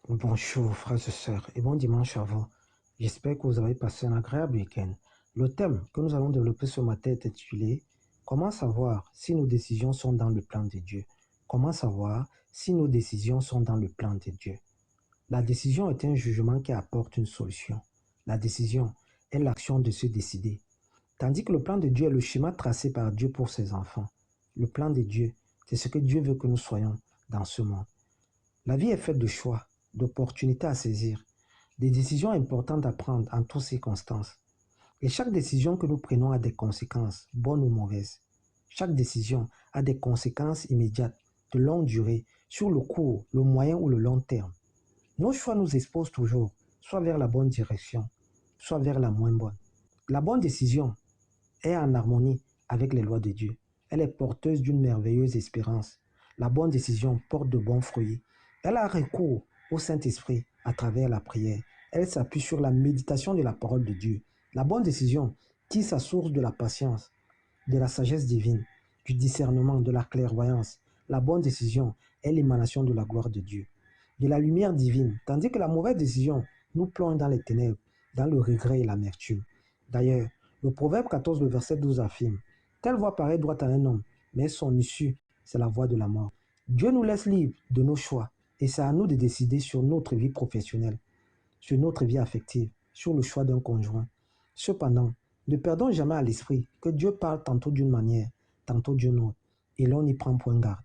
Bonjour frères et sœurs et bon dimanche à vous. J'espère que vous avez passé un agréable week-end. Le thème que nous allons développer ce matin est intitulé Comment savoir si nos décisions sont dans le plan de Dieu? Comment savoir si nos décisions sont dans le plan de Dieu? La décision est un jugement qui apporte une solution. La décision est l'action de se décider. Tandis que le plan de Dieu est le schéma tracé par Dieu pour ses enfants. Le plan de Dieu, c'est ce que Dieu veut que nous soyons dans ce monde. La vie est faite de choix, d'opportunités à saisir, des décisions importantes à prendre en toutes circonstances. Et chaque décision que nous prenons a des conséquences, bonnes ou mauvaises. Chaque décision a des conséquences immédiates, de longue durée, sur le court, le moyen ou le long terme. Nos choix nous exposent toujours, soit vers la bonne direction, soit vers la moins bonne. La bonne décision est en harmonie avec les lois de Dieu. Elle est porteuse d'une merveilleuse espérance. La bonne décision porte de bons fruits. Elle a recours au Saint-Esprit à travers la prière. Elle s'appuie sur la méditation de la parole de Dieu. La bonne décision tire sa source de la patience, de la sagesse divine, du discernement, de la clairvoyance. La bonne décision est l'émanation de la gloire de Dieu, de la lumière divine, tandis que la mauvaise décision nous plonge dans les ténèbres, dans le regret et l'amertume. D'ailleurs, le Proverbe 14, le verset 12 affirme, telle voie paraît droite à un homme, mais son issue, c'est la voie de la mort. Dieu nous laisse libres de nos choix, et c'est à nous de décider sur notre vie professionnelle, sur notre vie affective, sur le choix d'un conjoint. Cependant, ne perdons jamais à l'esprit que Dieu parle tantôt d'une manière, tantôt d'une autre, et l'on y prend point garde.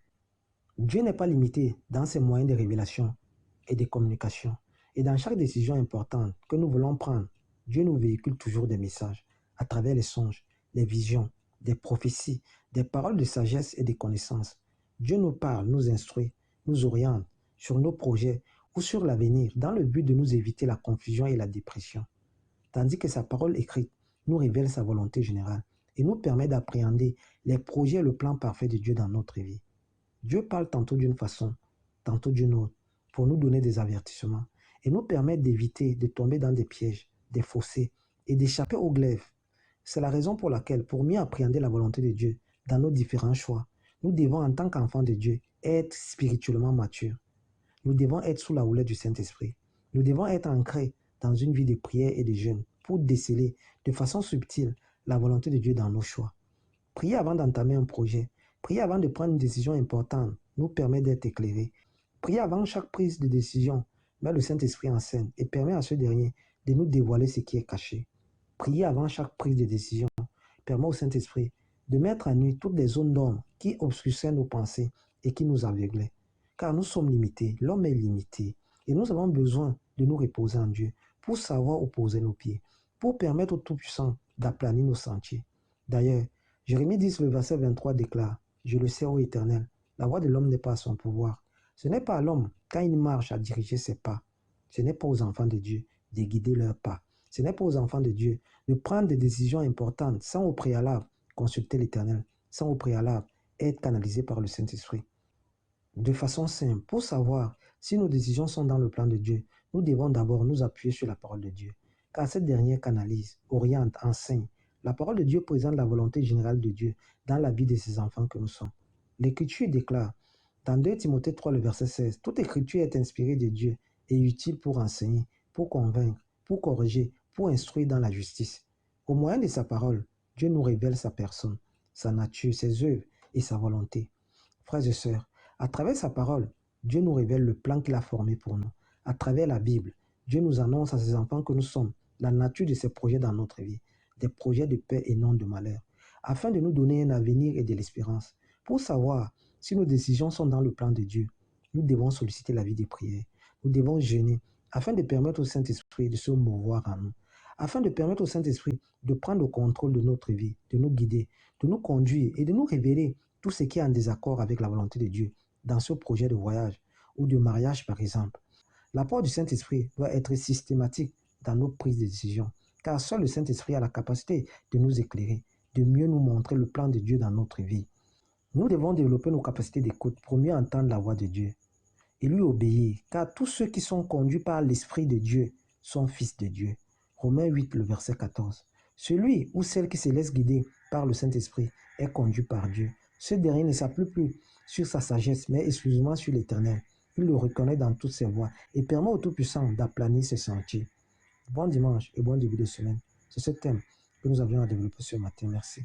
Dieu n'est pas limité dans ses moyens de révélation et de communication. Et dans chaque décision importante que nous voulons prendre, Dieu nous véhicule toujours des messages à travers les songes, les visions, des prophéties, des paroles de sagesse et de connaissances. Dieu nous parle, nous instruit, nous oriente sur nos projets ou sur l'avenir dans le but de nous éviter la confusion et la dépression. Tandis que sa parole écrite nous révèle sa volonté générale et nous permet d'appréhender les projets et le plan parfait de Dieu dans notre vie. Dieu parle tantôt d'une façon, tantôt d'une autre, pour nous donner des avertissements et nous permettre d'éviter de tomber dans des pièges, des fossés et d'échapper au glaive. C'est la raison pour laquelle, pour mieux appréhender la volonté de Dieu dans nos différents choix, nous devons, en tant qu'enfants de Dieu, être spirituellement matures. Nous devons être sous la houlette du Saint-Esprit. Nous devons être ancrés dans une vie de prière et de jeûne pour déceler de façon subtile la volonté de Dieu dans nos choix. Prier avant d'entamer un projet, prier avant de prendre une décision importante nous permet d'être éclairés. Prier avant chaque prise de décision met le Saint-Esprit en scène et permet à ce dernier de nous dévoiler ce qui est caché. Prier avant chaque prise de décision permet au Saint-Esprit de mettre à nu toutes les zones d'ombre qui obscurcissaient nos pensées et qui nous aveuglaient. Car nous sommes limités, l'homme est limité, et nous avons besoin de nous reposer en Dieu pour savoir où poser nos pieds, pour permettre au Tout-Puissant d'aplanir nos sentiers. D'ailleurs, Jérémie 10, le verset 23 déclare, « Je le sais, ô Éternel, la voie de l'homme n'est pas à son pouvoir. Ce n'est pas à l'homme, quand il marche, à diriger ses pas. Ce n'est pas aux enfants de Dieu de guider leurs pas. Ce n'est pas aux enfants de Dieu de prendre des décisions importantes sans au préalable consulter l'Éternel, sans au préalable être canalisé par le Saint-Esprit. » De façon simple, pour savoir si nos décisions sont dans le plan de Dieu, nous devons d'abord nous appuyer sur la parole de Dieu, car cette dernière canalise, oriente, enseigne. La parole de Dieu présente la volonté générale de Dieu dans la vie de ses enfants que nous sommes. L'Écriture déclare, dans 2 Timothée 3, le verset 16, « Toute Écriture est inspirée de Dieu et utile pour enseigner, pour convaincre, pour corriger, pour instruire dans la justice. » Au moyen de sa parole, Dieu nous révèle sa personne, sa nature, ses œuvres et sa volonté. Frères et sœurs, à travers sa parole, Dieu nous révèle le plan qu'il a formé pour nous. À travers la Bible, Dieu nous annonce à ses enfants que nous sommes la nature de ses projets dans notre vie, des projets de paix et non de malheur, afin de nous donner un avenir et de l'espérance. Pour savoir si nos décisions sont dans le plan de Dieu, nous devons solliciter la vie des prières. Nous devons jeûner afin de permettre au Saint-Esprit de se mouvoir en nous, afin de permettre au Saint-Esprit de prendre le contrôle de notre vie, de nous guider, de nous conduire et de nous révéler tout ce qui est en désaccord avec la volonté de Dieu dans ce projet de voyage ou de mariage par exemple. L'apport du Saint-Esprit doit être systématique dans nos prises de décision, car seul le Saint-Esprit a la capacité de nous éclairer, de mieux nous montrer le plan de Dieu dans notre vie. Nous devons développer nos capacités d'écoute pour mieux entendre la voix de Dieu et lui obéir, car tous ceux qui sont conduits par l'Esprit de Dieu sont fils de Dieu. Romains 8, le verset 14. Celui ou celle qui se laisse guider par le Saint-Esprit est conduit par Dieu. Ce dernier ne s'appuie plus sur sa sagesse, mais exclusivement sur l'Éternel. Il le reconnaît dans toutes ses voies et permet au Tout-Puissant d'aplanir ses sentiers. Bon dimanche et bon début de semaine. C'est ce thème que nous avions à développer ce matin. Merci.